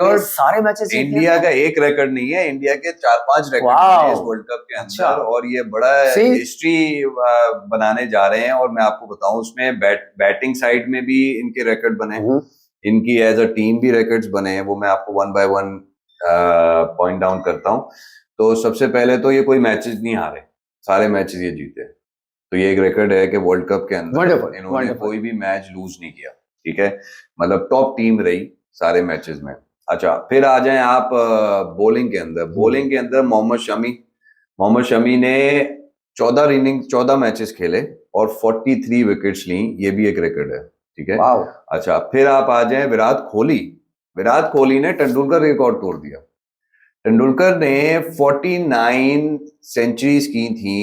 और सारे मैचेस जीत लिए। इंडिया का एक रिकॉर्ड नहीं है, इंडिया के 4-5 रिकॉर्ड हैं इस वर्ल्ड कप के अंदर। अच्छा। और ये बड़ा हिस्ट्री बनाने जा रहे हैं। और मैं आपको बताऊं, उसमें बैटिंग साइड में भी इनके रिकॉर्ड बने, इनकी एज अ टीम भी रिकॉर्ड्स बने हैं। वो मैं आपको one by one point down करता हूं। तो सबसे पहले तो ये कोई मैचेस नहीं हारे, सारे मैचेस ये जीते। तो ये एक रिकॉर्ड है कि वर्ल्ड कप के अंदर इन्होंने कोई भी मैच लूज नहीं किया। ठीक है, मतलब टॉप टीम रही सारे मैचेस में। अच्छा, फिर आ जाएं आप बॉलिंग के अंदर। बॉलिंग के अंदर मोहम्मद शमी ने 14 मैचेस खेले और 43 विकेट्स ली। ये भी एक रिकॉर्ड है। ठीक है। अच्छा, फिर आप आ जाएं विराट कोहली ने तेंदुलकर रिकॉर्ड तोड़ दिया। तेंदुलकर ने 49 सेंचुरीज की थी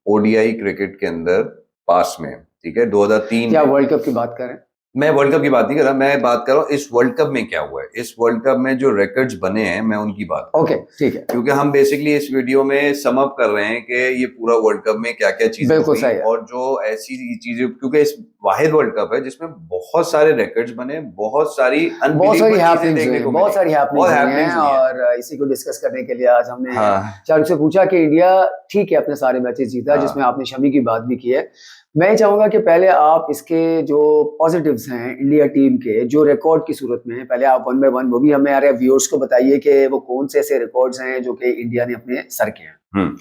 ओडीआई क्रिकेट के अंदर पास में। ठीक है, 2003। क्या वर्ल्ड कप की बात करें? मैं वर्ल्ड कप की बात नहीं कर रहा, मैं बात कर रहा हूँ इस वर्ल्ड कप में क्या हुआ है। इस वर्ल्ड कप में जो रिकॉर्ड्स बने हैं, मैं उनकी बात कर रहा हूँ। ठीक है, क्योंकि हम बेसिकली इस वीडियो में सम अप कर रहे हैं कि ये पूरा वर्ल्ड कप में क्या क्या चीजें हुई और जो ऐसी चीजें, क्योंकि इस वाहिद वर्ल्ड कप है जिसमें बहुत सारे रिकॉर्ड्स बने, बहुत सारी हैपनिंग्स देखने को मिली हैं। और इसी को डिस्कस करने के लिए आज हमने शाहरुख से पूछा कि इंडिया ठीक है अपने सारे मैचेस जीता, जिसमें आपने शमी की बात भी की है। मैं चाहूंगा कि पहले आप इसके जो पॉजिटिव्स हैं इंडिया टीम के, जो रिकॉर्ड की सूरत में, पहले आप वन बाय वन वो भी हमें हमारे व्यूअर्स को बताइए कि वो कौन से ऐसे रिकॉर्ड्स हैं जो कि इंडिया ने अपने सर के हैं।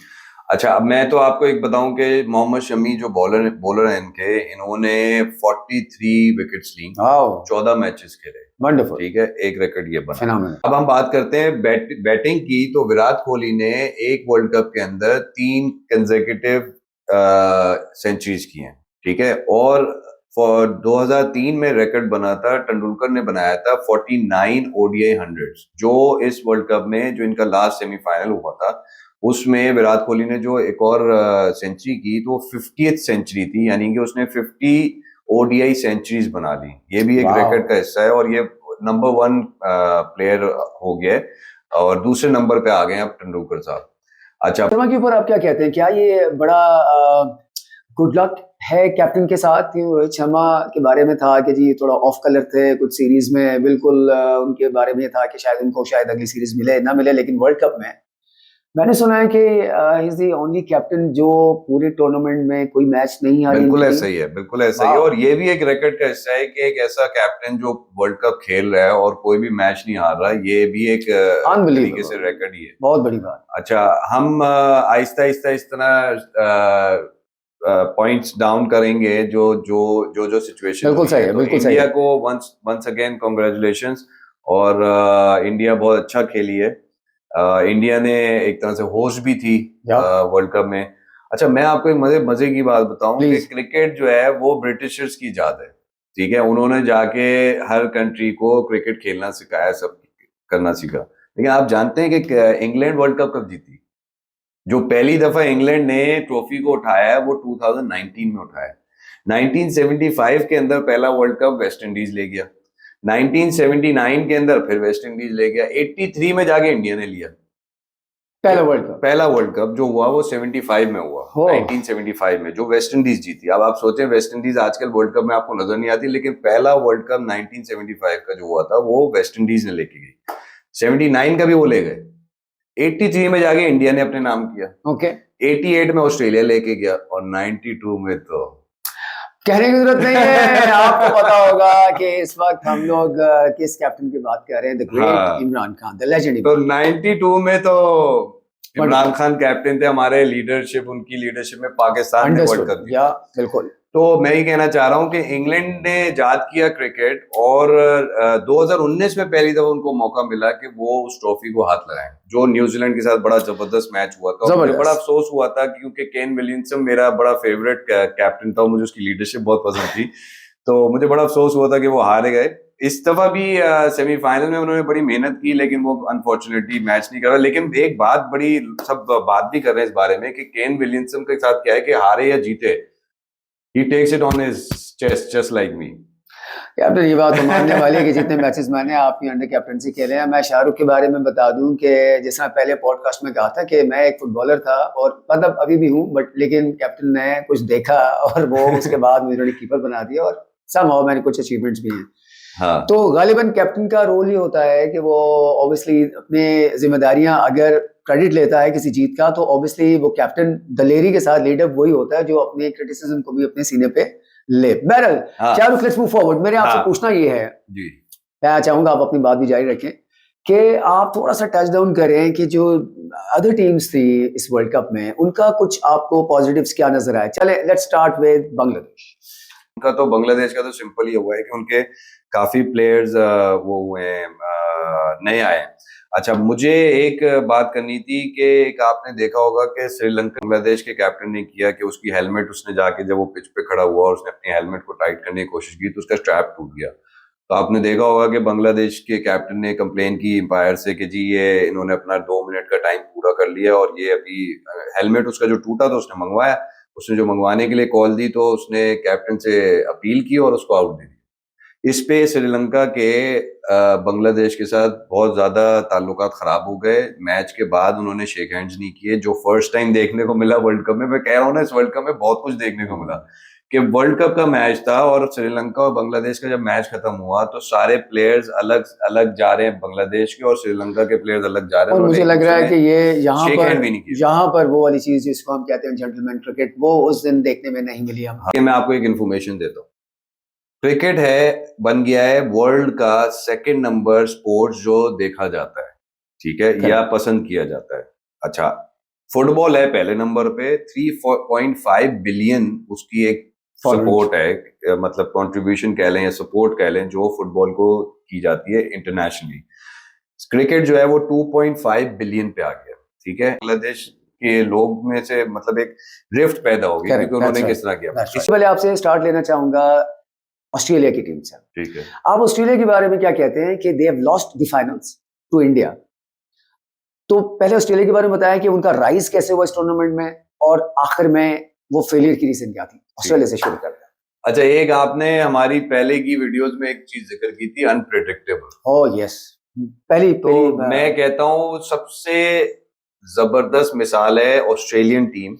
अच्छा, अब मैं तो आपको एक बताऊं कि मोहम्मद शमी जो बॉलर हैं इनके, इन्होंने 43 विकेट्स ली, 14 मैचेस खेले। वंडरफुल। ठीक है, एक रिकॉर्ड ये बना। अब हम बात करते हैं बैटिंग की। तो विराट कोहली ने एक वर्ल्ड कप के अंदर 3 कंसेक्यूटिव सेंचुरीज की हैं। ठीक है, और 2003 में रिकॉर्ड बना था, तेंदुलकर ने बनाया था 49 ओडीआई 100s। जो इस वर्ल्ड कप में जो इनका लास्ट सेमीफाइनल हुआ था, उसमें विराट कोहली ने जो एक और सेंचुरी की, तो 50th सेंचुरी थी, यानी कि उसने 50 ओडीआई सेंचुरीज बना ली। ये भी एक रिकॉर्ड का हिस्सा है और ये नंबर 1 प्लेयर हो गया और दूसरे नंबर पे आ गए अब तेंदुलकर साहब। अच्छा, शर्मा के ऊपर आप क्या कहते हैं? क्या ये बड़ा गुड लक है कैप्टन के साथ? रोहित शर्मा के बारे में था कि जी थोड़ा ऑफ कलर थे कुछ सीरीज में, बिल्कुल उनके बारे में था कि शायद उनको अगली सीरीज मिले ना मिले, लेकिन वर्ल्ड कप में मैंने सुना है कि he is the only captain जो पूरे टूर्नामेंट में कोई मैच नहीं हारी। बिल्कुल ऐसा ही है, बिल्कुल ऐसा ही है। और ये भी एक रिकॉर्ड का हिस्सा है कि एक ऐसा कैप्टन जो वर्ल्ड कप खेल रहा है और कोई भी मैच नहीं हार रहा, ये भी एक तरीके से रिकॉर्ड ही है। बहुत बड़ी बात। अच्छा, हम आहिस्ता आहिस्ता इस तरह पॉइंट्स डाउन करेंगे जो सिचुएशन। बिल्कुल सही है, बिल्कुल इंडिया को वंस अगेन कांग्रेचुलेशंस। और इंडिया बहुत अच्छा खेली है। इंडिया ने एक तरह से होस्ट भी थी वर्ल्ड कप में। अच्छा, मैं आपको एक मजे की बात बताऊं कि क्रिकेट जो है वो ब्रिटिशर्स की इजाद है। ठीक है, उन्होंने जाके हर कंट्री को क्रिकेट खेलना सिखाया, सब करना सीखा। लेकिन आप जानते हैं कि इंग्लैंड वर्ल्ड कप कब जीती? जो पहली दफा इंग्लैंड ने ट्रॉफी को उठाया है वो 2019 में उठाया। 1975 के अंदर पहला वर्ल्ड कप वेस्ट इंडीज ले गया, 1979 के अंदर फिर वेस्ट इंडीज ले गया, 83 में जाके इंडिया ने लिया पहला वर्ल्ड कप जो हुआ वो 75 में हुआ। 1975 में जो वेस्ट इंडीज जीती। अब आप सोचें, वेस्ट इंडीज आजकल वर्ल्ड कप में आपको नजर नहीं आती, लेकिन पहला वर्ल्ड कप 1975 का जो हुआ था वो वेस्ट इंडीज ने लेके गई। 79 का भी वो ले गए, 83 में जाके इंडिया ने अपने नाम किया। 88 में ऑस्ट्रेलिया लेके गया और 92 में तो कहने की जरूरत नहीं है। आपको पता होगा कि इस वक्त हम लोग किस कैप्टन की बात कर रहे हैं, the great Imran Khan, the legend. तो 92 में तो इमरान खान कैप्टन थे। हमारे उनकी लीडरशिप में पाकिस्तान ने वर्ल्ड कप जीता। बिल्कुल। तो मैं ये कहना चाह रहा हूँ कि इंग्लैंड ने इजाद किया क्रिकेट और 2019 में पहली दफा उनको मौका मिला कि वो उस ट्रॉफी को हाथ लगाएं, जो न्यूजीलैंड के साथ बड़ा जबरदस्त मैच हुआ था। मुझे बड़ा अफसोस हुआ था क्योंकि केन विलियमसन मेरा बड़ा फेवरेट कैप्टन था, मुझे उसकी लीडरशिप बहुत पसंद थी। तो मुझे बड़ा अफसोस हुआ था कि वो हारे गए। इस दफा भी सेमीफाइनल में उन्होंने बड़ी मेहनत की, लेकिन वो अनफॉर्चुनेटली मैच नहीं करा। लेकिन एक बात बड़ी सब बात भी कर रहे हैं इस बारे में कि केन विलियमसन के साथ क्या है कि हारे या जीते, he takes it on his chest just like me। Captain, ये बात तो मानने वाली है कि जितने मैचेस मैंने आपकी अंडर कैप्टनसी खेले हैं। मैं शाहरुख के बारे में बता दूं कि जैसा पहले पॉडकास्ट में कहा था कि मैं एक फुटबॉलर था और मतलब अभी भी हूं, बट लेकिन कैप्टन ने कुछ देखा और वो उसके बाद मुझे कीपर बना दिया और समहाउ मैंने कुछ अचीवमेंट्स भी हैं। हाँ। तो गालिबन कैप्टन का रोल ही होता है कि वो ऑब्वियसली अपने जिम्मेदारियां, अगर क्रेडिट लेता है किसी जीत का, तो ऑब्वियसली वो कैप्टन दलेरी के साथ लीडर वही होता है जो अपने क्रिटिसिज्म को भी अपने सीने पे ले। बहरहाल शाहरुख, लेट्स मूव फॉरवर्ड। मेरे आपसे पूछना ये है जी, मैं चाहूंगा आप अपनी बात भी जारी रखें कि आप थोड़ा सा टच डाउन करें कि जो अदर टीम्स थी इस वर्ल्ड कप में, उनका कुछ आपको पॉजिटिव्स क्या नजर आए। चले लेट्स स्टार्ट विद बांग्लादेश। उनका तो बांग्लादेश का तो सिंपल ही हुआ है कि उनके काफी प्लेयर्स वो हुए नए आए। अच्छा, मुझे एक बात करनी थी कि एक आपने देखा होगा कि श्रीलंका बांग्लादेश के कैप्टन ने किया कि उसकी हेलमेट, उसने जाके जब वो पिच पे खड़ा हुआ और उसने अपनी हेलमेट को टाइट करने की कोशिश की तो उसका स्ट्रैप टूट गया। तो आपने देखा होगा कि बांग्लादेश के कैप्टन ने कंप्लेन की एम्पायर से कि जी ये इन्होंने अपना 2 मिनट का टाइम पूरा कर लिया और ये अभी हेलमेट उसका जो टूटा तो उसने मंगवाया। उसने जो मंगवाने के लिए कॉल दी तो उसने कैप्टन से अपील की और उसको आउट दे दिया। इस पे श्रीलंका के बांग्लादेश के साथ बहुत ज्यादा ताल्लुकात खराब हो गए। मैच के बाद उन्होंने शेक हैंड्स नहीं किए, जो फर्स्ट टाइम देखने को मिला वर्ल्ड कप में। मैं कह रहा हूँ ना, इस वर्ल्ड कप में बहुत कुछ देखने को मिला कि वर्ल्ड कप का मैच था और श्रीलंका और बांग्लादेश का जब मैच खत्म हुआ तो सारे प्लेयर्स अलग अलग जा रहे हैं, बांग्लादेश के और श्रीलंका के प्लेयर्स अलग जा रहे हैं। और मुझे लग रहा है कि ये यहाँ पर वो वाली चीज जिसको हम कहते हैं जेंटलमैन क्रिकेट, वो उस दिन देखने में नहीं मिली हमें। मैं आपको एक इन्फॉर्मेशन देता हूँ। क्रिकेट बन गया है वर्ल्ड का 2nd नंबर स्पोर्ट्स जो देखा जाता है, ठीक है, या पसंद किया जाता है। अच्छा, फुटबॉल है पहले नंबर पे, 3.5 बिलियन उसकी एक सपोर्ट है, मतलब कंट्रीब्यूशन कह लें या सपोर्ट कह लें, जो फुटबॉल को की जाती है इंटरनेशनली। क्रिकेट जो है वो 2.5 बिलियन पे आ गया, ठीक है। बांग्लादेश के लोग में से मतलब एक रिफ्ट पैदा हो गई क्योंकि उन्होंने किस तरह किया। इससे पहले आपसे स्टार्ट लेना चाहूंगा ऑस्ट्रेलिया की टीम से। ठीक है, आप ऑस्ट्रेलिया के बारे में क्या कहते हैं कि they have lost the finals to India. तो पहले ऑस्ट्रेलिया के बारे में बताया कि उनका राइज कैसे हुआ इस टूर्नामेंट में और आखिर में वो फेलियर की रीजन क्या थी। ऑस्ट्रेलिया से शुरू करते हैं। अच्छा, एक आपने हमारी पहले की वीडियोस में एक चीज जिक्र की थी, अनप्रेडिक्टेबल। ओह यस, पहली मैं कहता हूँ सबसे जबरदस्त मिसाल है ऑस्ट्रेलियन टीम।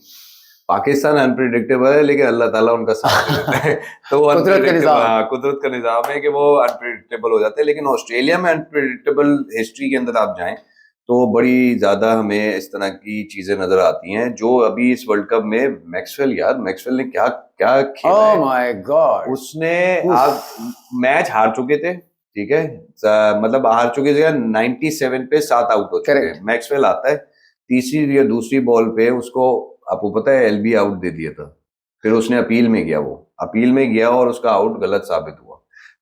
पाकिस्तान अनप्रिडिक्टेबल है लेकिन अल्लाह ताला उनका साथ देता है। तो कुदरत का निजाम है कि वो अनप्रिडिक्टेबल हो जाते हैं। लेकिन ऑस्ट्रेलिया में अनप्रिडिक्टेबल हिस्ट्री के अंदर आप जाएं तो बड़ी ज्यादा हमें इस तरह की चीजें नजर आती हैं। जो अभी इस वर्ल्ड कप में मैक्सवेल ने क्या क्या खेला है। ओह माय गॉड, उसने मैच हार चुके थे, ठीक है, मतलब हार चुके थे 97 पे 7 आउट हो चुके हैं। मैक्सवेल आता है तीसरी या दूसरी बॉल पे, उसको आपको पता है एलबी आउट दे दिया था। फिर उसने अपील में गया और उसका आउट गलत साबित हुआ।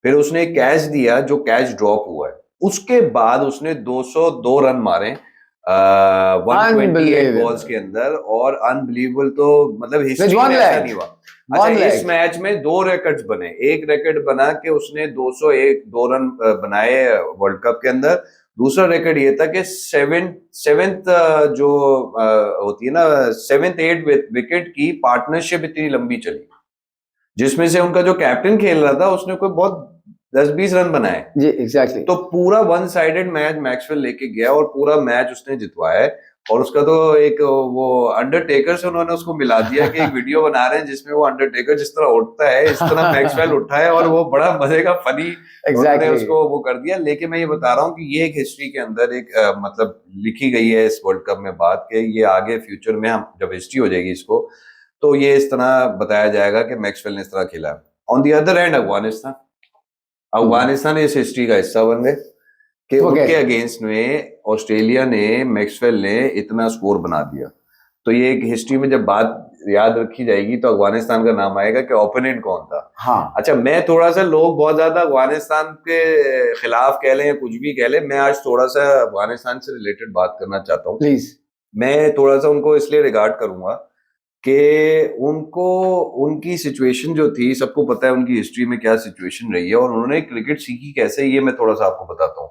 फिर उसने कैच दिया जो कैच ड्रॉप हुआ है। उसके बाद उसने 202 रन मारे 128 बॉल्स के अंदर, और अनबिलीवेबल, तो मतलब हिस्ट्री में ऐसा नहीं हुआ। अच्छा, इस मैच में 2 रिकॉर्ड्स बने। एक रिकॉर्ड बना कि उसने 202 रन बनाए वर्ल्ड कप के अंदर। दूसरा रिकॉर्ड ये था कि सेवेंथ जो होती है ना, 7th-8th विकेट की पार्टनरशिप इतनी लंबी चली, जिसमें से उनका जो कैप्टन खेल रहा था उसने कोई बहुत 10-20 रन बनाए जी, एग्जैक्टली। तो पूरा 1 साइडेड मैच मैक्सवेल लेके गया और पूरा मैच उसने जितवाया है। और उसका तो एक वो अंडरटेकर से उन्होंने उसको मिला दिया कि एक वीडियो बना रहे हैं जिसमें वो अंडरटेकर जिस तरह उठता है इस तरह मैक्सवेल उठा है, और वो बड़ा मजे का फनी उन्होंने उसको वो कर दिया। लेकिन मैं ये बता रहा हूँ कि ये एक हिस्ट्री के अंदर एक मतलब लिखी गई है इस वर्ल्ड कप में बात के ये आगे फ्यूचर में हम जब हिस्ट्री हो जाएगी इसको, तो ये इस तरह बताया जाएगा कि मैक्सवेल ने इस तरह खेला। On the other and Afghanistan इस हिस्ट्री का हिस्सा बन गए कि उनके अगेंस्ट में ऑस्ट्रेलिया ने, मैक्सवेल ने इतना स्कोर बना दिया। तो ये एक हिस्ट्री में जब बात याद रखी जाएगी तो अफगानिस्तान का नाम आएगा कि ओपोनेंट कौन था। हाँ। अच्छा, मैं थोड़ा सा, लोग बहुत ज्यादा अफगानिस्तान के खिलाफ कह लें या कुछ भी कह लें, मैं आज थोड़ा सा अफगानिस्तान से रिलेटेड बात करना चाहता हूँ। प्लीज। मैं थोड़ा सा उनको इसलिए रिगार्ड करूंगा कि उनको, उनकी सिचुएशन जो थी, सबको पता है उनकी हिस्ट्री में क्या सिचुएशन रही है और उन्होंने क्रिकेट सीखी कैसे, ये मैं थोड़ा सा आपको बताता हूँ।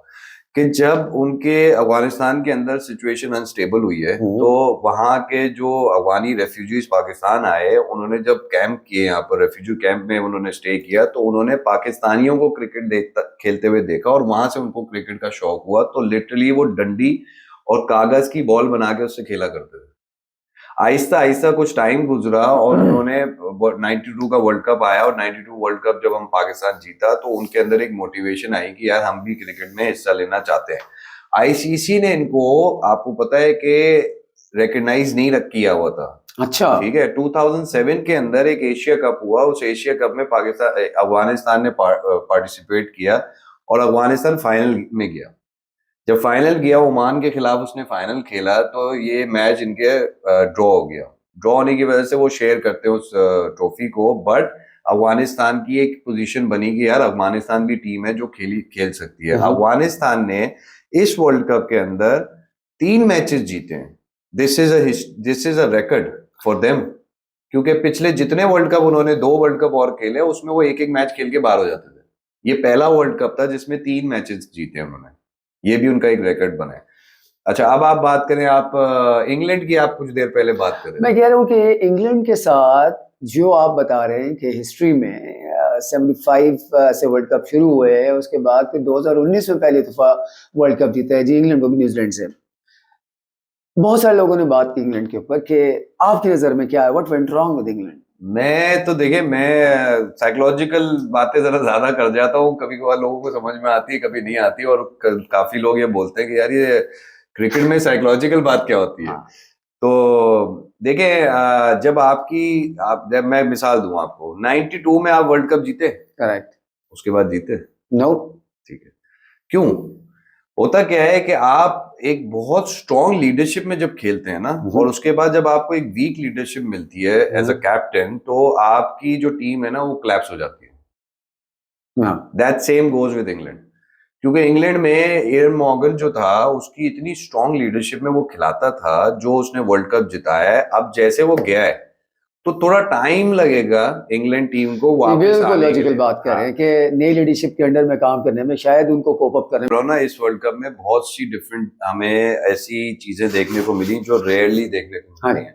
कि जब उनके अफगानिस्तान के अंदर सिचुएशन अनस्टेबल हुई है तो वहां के जो अफगानी रेफ्यूजीज पाकिस्तान आए, उन्होंने जब कैंप किए, यहाँ पर रेफ्यूजी कैंप में उन्होंने स्टे किया, तो उन्होंने पाकिस्तानियों को क्रिकेट खेलते हुए देखा और वहां से उनको क्रिकेट का शौक हुआ। तो लिटरली वो डंडी और कागज की बॉल बना के उससे खेला करते थे। आहिस्ता आहिस्ता कुछ टाइम गुजरा और उन्होंने 92 का वर्ल्ड कप आया, और 92 वर्ल्ड कप जब हम पाकिस्तान जीता तो उनके अंदर एक मोटिवेशन आई कि यार हम भी क्रिकेट में हिस्सा लेना चाहते हैं। आईसीसी ने इनको, आपको पता है कि रिकग्नाइज नहीं किया हुआ था। अच्छा, ठीक है। 2007 के अंदर एक एशिया कप हुआ, उस एशिया कप में अफगानिस्तान ने पार्टिसिपेट किया और अफगानिस्तान फाइनल में गया। जब फाइनल गया ओमान के खिलाफ उसने फाइनल खेला, तो ये मैच इनके ड्रॉ हो गया। ड्रॉ होने की वजह से वो शेयर करते हैं उस ट्रॉफी को, बट अफगानिस्तान की एक पोजीशन बनी कि यार अफगानिस्तान भी टीम है जो खेल सकती है। अफगानिस्तान ने इस वर्ल्ड कप के अंदर 3 मैचेस जीते हैं। This is a record for them, क्योंकि पिछले जितने वर्ल्ड कप उन्होंने 2 वर्ल्ड कप और खेले उसमें वो एक मैच खेल के बाहर हो जाते थे। ये पहला वर्ल्ड कप था जिसमें 3 मैचेस जीते उन्होंने, ये भी उनका एक रिकॉर्ड बना है। अच्छा, अब आप बात करें, आप इंग्लैंड की आप कुछ देर पहले बात कर रहे थे। मैं कह रहा हूँ कि इंग्लैंड के साथ जो आप बता रहे हैं कि हिस्ट्री में 75 से वर्ल्ड कप शुरू हुए हैं, उसके बाद फिर 2019 में पहली दफा वर्ल्ड कप जीता है जी इंग्लैंड, वो भी न्यूजीलैंड से। बहुत सारे लोगों ने बात की इंग्लैंड के ऊपर कि आपकी नजर में क्या है, what went wrong with England? मैं तो देखिए, मैं साइकोलॉजिकल बातें जरा ज्यादा कर जाता हूँ, कभी कभार लोगों को समझ में आती है, कभी नहीं आती, और काफी लोग ये बोलते हैं कि यार ये क्रिकेट में साइकोलॉजिकल बात क्या होती है। तो देखिए, जब मैं मिसाल दूं आपको, 92 में आप वर्ल्ड कप जीते, करेक्ट, उसके बाद जीते नो, ठीक है। क्यों? होता क्या है कि आप एक बहुत स्ट्रॉन्ग लीडरशिप में जब खेलते हैं ना, और उसके बाद जब आपको एक वीक लीडरशिप मिलती है एज अ कैप्टन, तो आपकी जो टीम है ना वो क्लैप्स हो जाती है। That same goes with England, क्योंकि इंग्लैंड में एयरन मॉर्गन जो था उसकी इतनी स्ट्रॉन्ग लीडरशिप में वो खिलाता था, जो उसने वर्ल्ड कप जिताया है। अब जैसे वो गया है तो थोड़ा टाइम लगेगा इंग्लैंड टीम को वापस बिल्कुल लॉजिकल बात कर रहे हैं कि नई लीडरशिप के अंडर में काम करने में शायद उनको कोप अप करने में ना, इस वर्ल्ड कप में बहुत सी डिफरेंट हमें ऐसी चीजें देखने को मिली जो रेयरली देखने को मिली है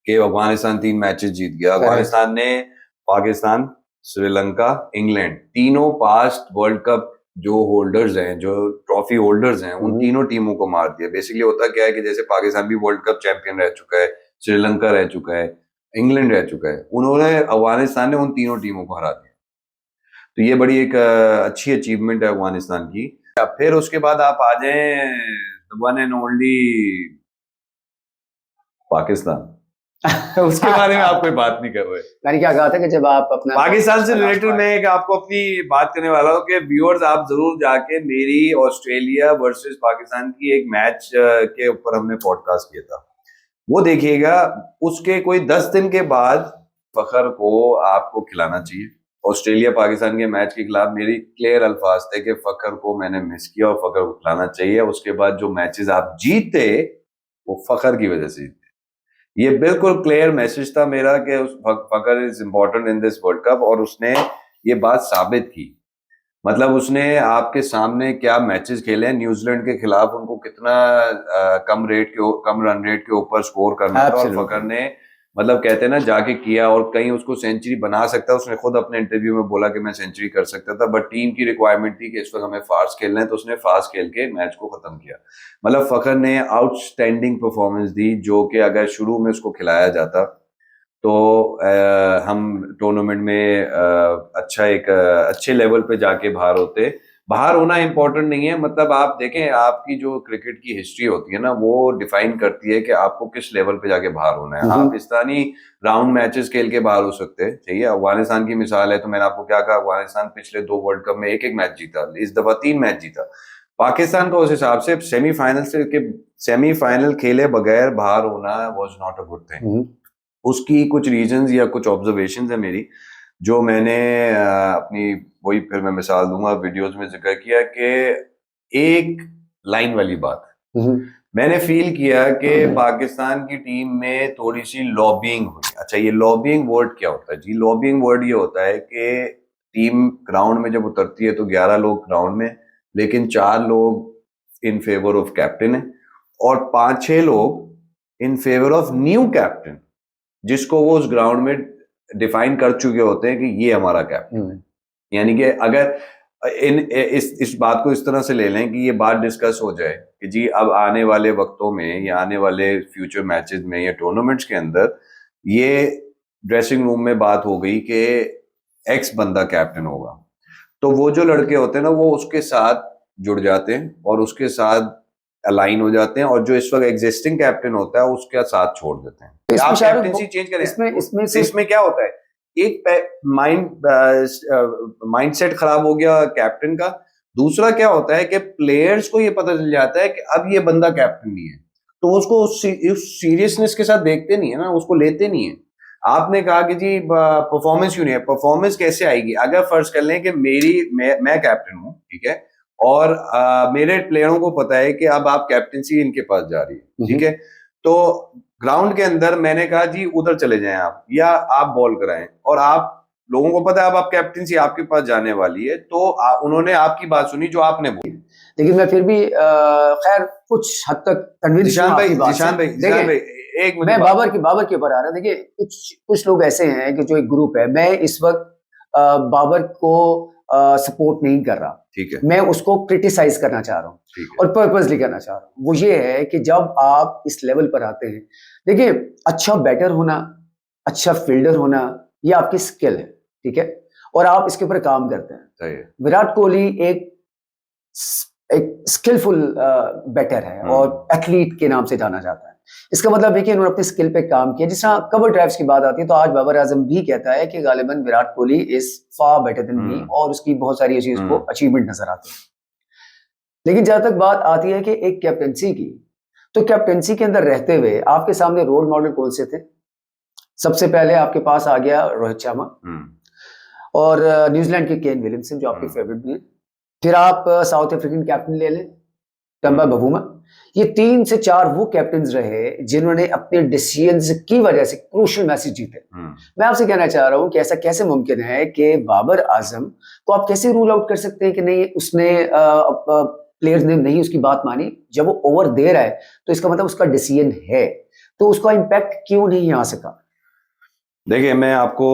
कि अफगानिस्तान 3 मैचेस जीत गया। अफगानिस्तान ने पाकिस्तान, श्रीलंका, इंग्लैंड, तीनों पास्ट वर्ल्ड कप जो होल्डर्स हैं, जो ट्रॉफी होल्डर्स हैं, उन तीनों टीमों को मार दिया। बेसिकली होता क्या है कि जैसे पाकिस्तान भी वर्ल्ड कप चैंपियन रह चुका है, श्रीलंका रह चुका है, इंग्लैंड रह चुका है, उन्होंने अफगानिस्तान ने उन तीनों टीमों को हरा दिया। तो ये बड़ी एक अच्छी अचीवमेंट है अफगानिस्तान की। फिर उसके बाद आप आ जाएं the one and only Pakistan. उसके बारे में आप कोई बात नहीं कर रहे। मैंने क्या कहा था कि जब आप अपना पाकिस्तान से रिलेटेड मैं एक आपको अपनी बात करने वाला हूँ कि व्यूअर्स आप जरूर जाके मेरी ऑस्ट्रेलिया वर्सेस पाकिस्तान की एक मैच के ऊपर हमने पॉडकास्ट किया था, वो देखिएगा। उसके कोई 10 दिन के बाद फखर को आपको खिलाना चाहिए। ऑस्ट्रेलिया पाकिस्तान के मैच के खिलाफ मेरी क्लियर अल्फाज थे कि फखर को मैंने मिस किया और फखर को खिलाना चाहिए। उसके बाद जो मैचेस आप जीते वो फखर की वजह से जीते। ये बिल्कुल क्लियर मैसेज था मेरा कि Fakhar is important in this world cup, और उसने ये बात साबित की। मतलब उसने आपके सामने क्या मैचेस खेले हैं, न्यूजीलैंड के खिलाफ उनको कितना कम रन रेट के ऊपर स्कोर करना था, और फखर ने मतलब कहते हैं ना जाके किया, और कहीं उसको सेंचुरी बना सकता है। उसने खुद अपने इंटरव्यू में बोला कि मैं सेंचुरी कर सकता था, बट टीम की रिक्वायरमेंट थी कि इस वक्त हमें फास्ट खेलना है, तो उसने फास्ट खेल के मैच को खत्म किया। मतलब फखर ने आउटस्टैंडिंग परफॉर्मेंस दी, जो कि अगर शुरू में उसको खिलाया जाता तो हम टूर्नामेंट में अच्छे लेवल पे जाके बाहर होते। बाहर होना इंपॉर्टेंट नहीं है, मतलब आप देखें आपकी जो क्रिकेट की हिस्ट्री होती है ना, वो डिफाइन करती है कि आपको किस लेवल पे जाके बाहर होना है। आप पाकिस्तानी राउंड मैचेस खेल के बाहर हो सकते हैं, चाहिए। अफगानिस्तान की मिसाल है, तो मैंने आपको क्या कहा, अफगानिस्तान पिछले 2 वर्ल्ड कप में एक मैच जीता, इस दफा 3 मैच जीता। पाकिस्तान को उस हिसाब से सेमीफाइनल खेले बगैर बाहर होना was not a good thing. उसकी कुछ रीजंस या कुछ ऑब्जर्वेशंस है मेरी, जो मैंने अपनी, वही फिर मैं मिसाल दूंगा, वीडियोस में जिक्र किया कि एक लाइन वाली बात मैंने फील किया कि पाकिस्तान की टीम में थोड़ी सी लॉबिंग हुई। अच्छा, ये लॉबिंग वर्ड क्या होता है जी? लॉबिंग वर्ड ये होता है कि टीम ग्राउंड में जब उतरती है तो 11 लोग ग्राउंड में, लेकिन 4 लोग इन फेवर ऑफ कैप्टन है और 5-6 लोग in favour of new captain, जिसको वो उस ग्राउंड में डिफाइन कर चुके होते हैं कि ये हमारा कैप्टन है। यानी कि अगर इस बात को इस तरह से ले लें कि ये बात डिस्कस हो जाए कि जी अब आने वाले वक्तों में या आने वाले फ्यूचर मैचेस में या टूर्नामेंट्स के अंदर ये ड्रेसिंग रूम में बात हो गई कि एक्स बंदा कैप्टन होगा, तो वो जो लड़के होते हैं ना वो उसके साथ जुड़ जाते हैं और उसके साथ अलाइन हो जाते हैं, और जो इस वक्त एग्जिस्टिंग कैप्टन होता है उसके साथ छोड़ देते हैं। आप कैप्टनसी चेंज करें, इसमें क्या होता है, एक माइंडसेट खराब हो गया कैप्टन का। दूसरा क्या होता है कि प्लेयर्स को ये पता चल जाता है कि अब ये बंदा कैप्टन नहीं है, तो उसको उस सीरियसनेस के साथ देखते नहीं है ना, उसको लेते नहीं है। आपने कहा कि जी परफॉर्मेंस क्यों नहीं है, परफॉर्मेंस कैसे आएगी अगर फर्ज कर लें कि मैं कैप्टन हूं, ठीक है, और मेरे प्लेयरों को पता है कि अब आप कैप्टनसी इनके पास जा रही है, ठीक है, तो ग्राउंड के अंदर मैंने कहा जी उधर चले जाएं आप, या आप बॉल कराएं, और आप लोगों को पता है अब आप कैप्टनसी आपके पास जाने वाली है, तो उन्होंने आपकी बात सुनी जो आपने बोली। लेकिन मैं फिर भी खैर कुछ हद तक कन्विंस जिशान भाई एक मैं बाबर के ऊपर आ रहा। देखिए कुछ लोग ऐसे हैं कि जो एक ग्रुप है, मैं इस वक्त बाबर को सपोर्ट नहीं कर रहा, ठीक है, मैं उसको क्रिटिसाइज करना चाह रहा हूँ और पर्पसली करना चाह रहा हूँ। वो ये है कि जब आप इस लेवल पर आते हैं, देखिए अच्छा बैटर होना, अच्छा फील्डर होना, ये आपकी स्किल है, ठीक है, और आप इसके ऊपर काम करते हैं। विराट कोहली एक स्किलफुल बैटर है और एथलीट के नाम से जाना जाता है। इसका मतलब है कि उन्होंने अपने स्किल पे काम किया। जिस तरह कवर ड्राइव्स की बात आती है तो आज बाबर आजम भी कहता है कि गालिबन Virat Kohli is far better than me, और उसकी बहुत सारी चीज को अचीवमेंट नजर आती है। लेकिन जहां तक बात आती है कि एक कैप्टनसी की, तो कैप्टनसी के अंदर रहते हुए आपके सामने रोल मॉडल कौन से थे? सबसे पहले आपके पास आ गया रोहित शर्मा और न्यूजीलैंड के केन विलियमसन जो आपके फेवरेट भी है। फिर आप साउथ अफ्रीकन कैप्टन ले लें टम्बा बवुमा। ये 3 से 4 वो कैप्टन्स रहे जिन्होंने अपने डिसीजंस की वजह से क्रूशियल मैचेस जीते। मैं आपसे कहना चाह रहा हूं कि ऐसा कैसे मुमकिन है कि बाबर आजम को आप कैसे रूल आउट कर सकते हैं कि नहीं उसने प्लेयर्स ने नहीं उसकी बात मानी। जब वो ओवर दे रहा है तो इसका मतलब उसका डिसीजन है, तो उसका इम्पैक्ट क्यों नहीं आ सका? देखिए मैं आपको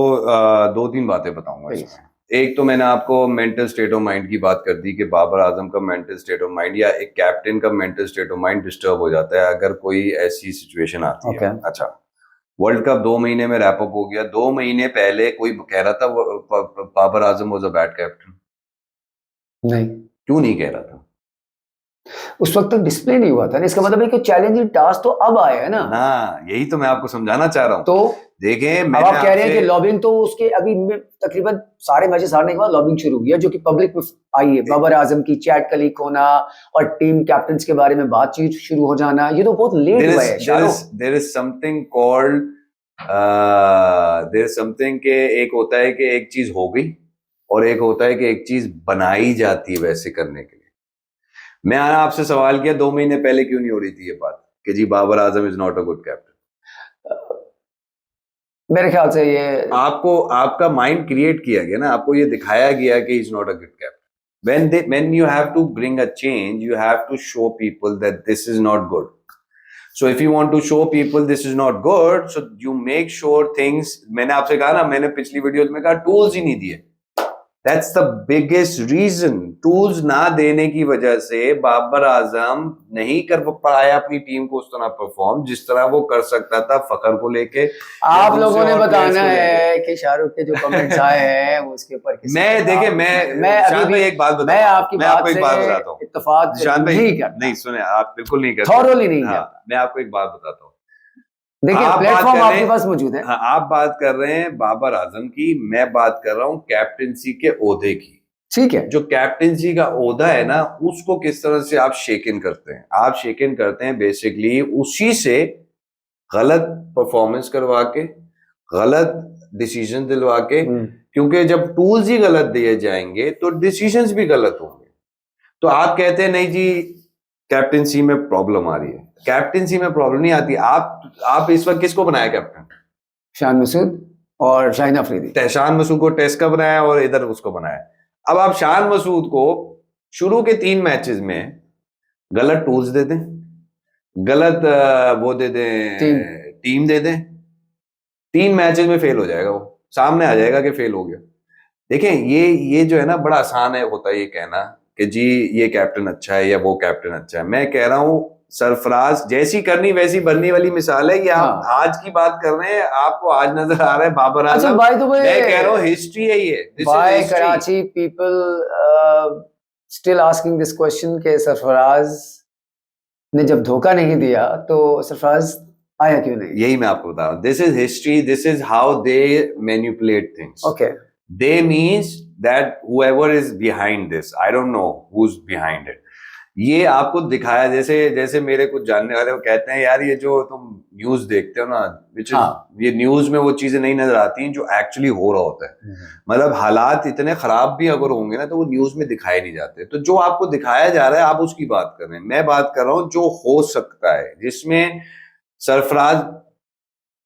2-3 बातें बताऊंगा इसमें। एक तो मैंने आपको मेंटल स्टेट ऑफ माइंड की बात कर दी कि बाबर आजम का मेंटल स्टेट ऑफ माइंड या एक कैप्टन का mental state of mind disturb हो जाता है अगर कोई ऐसी सिचुएशन आती है। अच्छा, वर्ल्ड कप 2 महीने में रैप अप हो गया, 2 महीने पहले कोई कह रहा था Babar Azam was a bad captain? नहीं। क्यों नहीं कह रहा था? उस वक्त तक डिस्प्ले नहीं हुआ था ना। इसका मतलब है कि चैलेंजिंग टास्क तो अब आया है ना। यही तो मैं आपको समझाना चाह रहा हूँ। तो देखें, अब आप कह रहे हैं कि लॉबिंग तो उसके अभी तकरीबन सारे मैचेस हारने के बाद लॉबिंग शुरू हुई है जो कि पब्लिक में आई है। बाबर आजम की चैट का लीक होना और टीम कैप्टन्स के बारे में बातचीत शुरू हो जाना, ये तो बहुत लेट हुआ है। There is something called there is something के एक होता है कि एक चीज हो गई और एक होता है कि एक चीज बनाई जाती है वैसे करने के लिए। मैं आपसे सवाल किया 2 महीने पहले क्यों नहीं हो रही थी ये बात कि जी Babar Azam is not a good captain? मेरे ख्याल से ये आपको आपका माइंड क्रिएट किया गया ना, आपको ये दिखाया गया कि is not a good captain. when you have to bring a change, you have to show people that this is not good. So if you want to show people this is not good, so you make sure things, मैंने आपसे कहा ना, मैंने पिछली videos में कहा tools ही नहीं दिए। That's the biggest reason. Tools ना देने की वजह से बाबर आजम नहीं कर पाया अपनी टीम को उस तरह परफॉर्म जिस तरह वो कर सकता था फखर को लेके। आप लोगों ने बताना है कि शाहरुख के जो कमेंट्स आए हैं उसके ऊपर मैं एक बात बताता हूं, मैं आपकी बात से बताता हूं, इत्तेफाक नहीं करता। नहीं सुने, आप बिल्कुल नहीं करते, थॉरोली नहीं करता। मैं आपको एक बात बताता हूँ। देखिए प्लेटफॉर्म आपके पास मौजूद है। आप बात कर रहे हैं बाबर आजम की, मैं बात कर रहा हूं कैप्टनसी के ओहदे की। ठीक है, जो कैप्टनसी का ओहदा है ना, उसको किस तरह से आप शेक इन करते हैं? आप शेक इन करते हैं बेसिकली उसी से गलत परफॉर्मेंस करवा के, गलत डिसीजन दिलवा के, क्योंकि जब टूल्स ही गलत दिए जाएंगे तो डिसीजंस भी गलत होंगे। तो आप कहते हैं नहीं जी कैप्टनसी में प्रॉब्लम आ रही है। कैप्टनसी में प्रॉब्लम नहीं आती। आप इस वक्त किसको बनाया कैप्टन? शान मसूद और शाहिन अफरीदी। शान मसूद को टेस्ट का बनाया और इधर उसको बनाया। अब आप शान मसूद को शुरू के 3 मैचेस में गलत टूल्स दे दें, गलत वो दे दें, टीम दे दें, 3 मैचेस में फेल हो जाएगा, वो सामने आ जाएगा कि फेल हो गया। देखें ये जो है ना बड़ा आसान है होता है ये कहना कि जी ये कैप्टन अच्छा है या वो कैप्टन अच्छा है। मैं कह रहा हूँ सरफराज जैसी करनी वैसी बनने वाली मिसाल है। ये आप आज की बात कर रहे हैं, आपको आज नजर आ रहा है बाबर आजम। अच्छा भाई, तो मैं कह रहा हूँ हिस्ट्री है ये। By Karachi people still asking this question के सरफराज ने जब धोखा नहीं दिया तो सरफराज आया क्यों नहीं? यही मैं आपको बता रहा हूँ। This is history, this is how they manipulate things. Okay, they means that whoever is behind this, I don't know who's behind it। ये आपको दिखाया, जैसे मेरे कुछ जानने वाले वो कहते हैं यार ये जो तुम न्यूज देखते हो ना, ये न्यूज में वो चीजें नहीं नजर आती जो एक्चुअली हो रहा होता है। मतलब हालात इतने खराब भी अगर होंगे ना तो वो न्यूज में दिखाए नहीं जाते। तो जो आपको दिखाया जा रहा है आप उसकी बात कर रहे हैं, मैं बात कर रहा हूँ जो हो सकता है, जिसमें सरफराज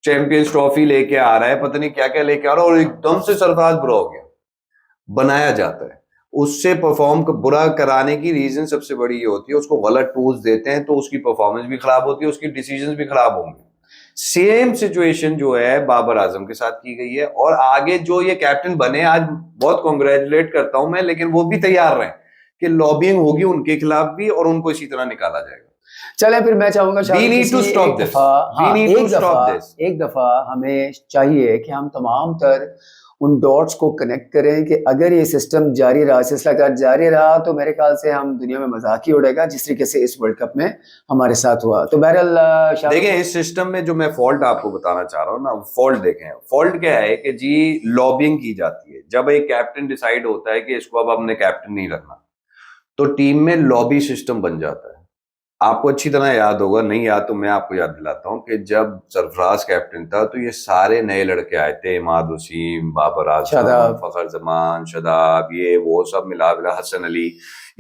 चैंपियंस ट्रॉफी लेके आ रहा है, पता नहीं क्या क्या लेके आ रहा है और एकदम से सरफराज बुरा हो गया, बनाया जाता है। उससे परफॉर्म बुरा कराने की रीजन सबसे बड़ी ये होती है उसको गलत टूल्स देते हैं तो उसकी परफॉर्मेंस भी खराब होती है, उसकी डिसीजंस भी खराब होंगे। सेम सिचुएशन जो है बाबर आजम के साथ की गई है। और आगे जो ये कैप्टन बने, आज बहुत कॉन्ग्रेचुलेट करता हूं मैं, लेकिन वो भी तैयार रहे कि लॉबिंग होगी उनके खिलाफ भी और उनको इसी तरह निकाला जाएगा। चले फिर मैं चाहूंगा एक दफा हमें चाहिए कि हम तमाम तर उन डॉट्स को कनेक्ट करें कि अगर ये सिस्टम जारी रहा, सिलसिला जारी रहा, तो मेरे ख्याल से हम दुनिया में मजाक ही उड़ेगा जिस तरीके से इस वर्ल्ड कप में हमारे साथ हुआ। तो बहरहाल देखें इस सिस्टम में जो मैं फॉल्ट आपको बताना चाह रहा हूँ ना, फॉल्ट देखें। फॉल्ट क्या है कि जी लॉबिंग की जाती है। जब एक कैप्टन डिसाइड होता है कि इसको अब हमने कैप्टन नहीं रखना, तो टीम में लॉबी सिस्टम बन जाता है। आपको अच्छी तरह याद होगा, नहीं याद तो मैं आपको याद दिलाता हूँ कि जब सरफराज कैप्टन था तो ये सारे नए लड़के आए थे, इमाद वसीम, बाबर आजम, फखर जमान, शदाब, ये वो सब मिला हसन अली,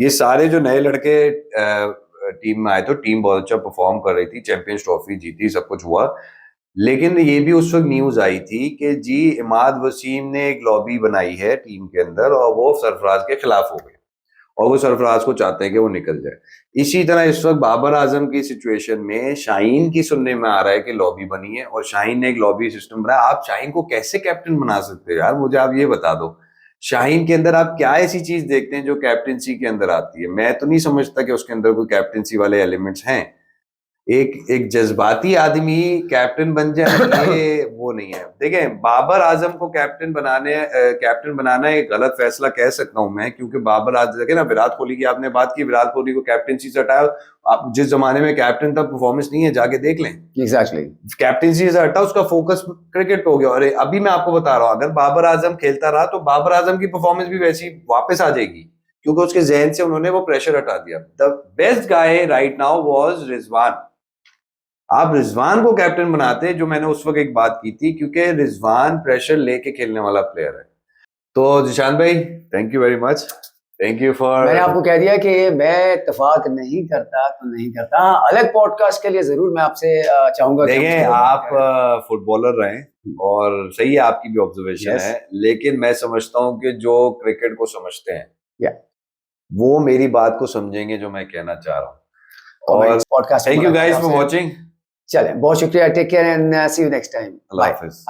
ये सारे जो नए लड़के टीम में आए थे, टीम बहुत अच्छा परफॉर्म कर रही थी, चैंपियंस ट्रॉफी जीती, सब कुछ हुआ। लेकिन ये भी उस वक्त न्यूज आई थी कि जी इमाद वसीम ने एक लॉबी बनाई है टीम के अंदर और वो सरफराज के खिलाफ हो गए और वो सरफराज को चाहते हैं कि वो निकल जाए। इसी तरह इस वक्त बाबर आजम की सिचुएशन में शाहीन की सुनने में आ रहा है कि लॉबी बनी है और शाहीन ने एक लॉबी सिस्टम बनाया। आप शाहीन को कैसे कैप्टन बना सकते हो यार, मुझे आप ये बता दो। शाहीन के अंदर आप क्या ऐसी चीज देखते हैं जो कैप्टनसी के अंदर आती है? मैं तो नहीं समझता कि उसके अंदर कोई कैप्टनसी वाले एलिमेंट्स हैं। एक जज्बाती आदमी कैप्टन बन जाए ये वो नहीं है। देखें बाबर आजम को कैप्टन बनाना एक गलत फैसला कह सकता हूं मैं, क्योंकि बाबर आजम देखे ना, विराट कोहली की आपने बात की, विराट कोहली को कैप्टनसी से हटाया। आप जिस जमाने में कैप्टन था परफॉर्मेंस नहीं है, जाके देख लें। एग्जैक्टली कैप्टनसी से हटा, उसका फोकस क्रिकेट पे हो गया। और अभी मैं आपको बता रहा हूँ अगर बाबर आजम खेलता रहा तो बाबर आजम की परफॉर्मेंस भी वैसी वापस आ जाएगी, क्योंकि उसके जहन से उन्होंने वो प्रेशर हटा दिया। The best guy right now was Rizwan. आप रिजवान को कैप्टन बनाते, जो मैंने उस वक्त एक बात की थी, क्योंकि रिजवान प्रेशर लेके खेलने वाला प्लेयर है। तो जिशान भाई thank you very much, thank you for. मैंने आपको कह दिया कि मैं इत्तेफाक नहीं करता तो नहीं करता। अलग पॉडकास्ट के लिए जरूर मैं आपसे चाहूंगा। देखें आप फुटबॉलर रहे और सही है, आपकी भी ऑब्जर्वेशन है, लेकिन मैं समझता हूं कि जो क्रिकेट को समझते हैं वो मेरी बात को समझेंगे जो मैं कहना चाह रहा हूँ। और podcast thank you guys for watching. चलें, बहुत शुक्रिया, take care and see you next time, अल्लाह हाफिज।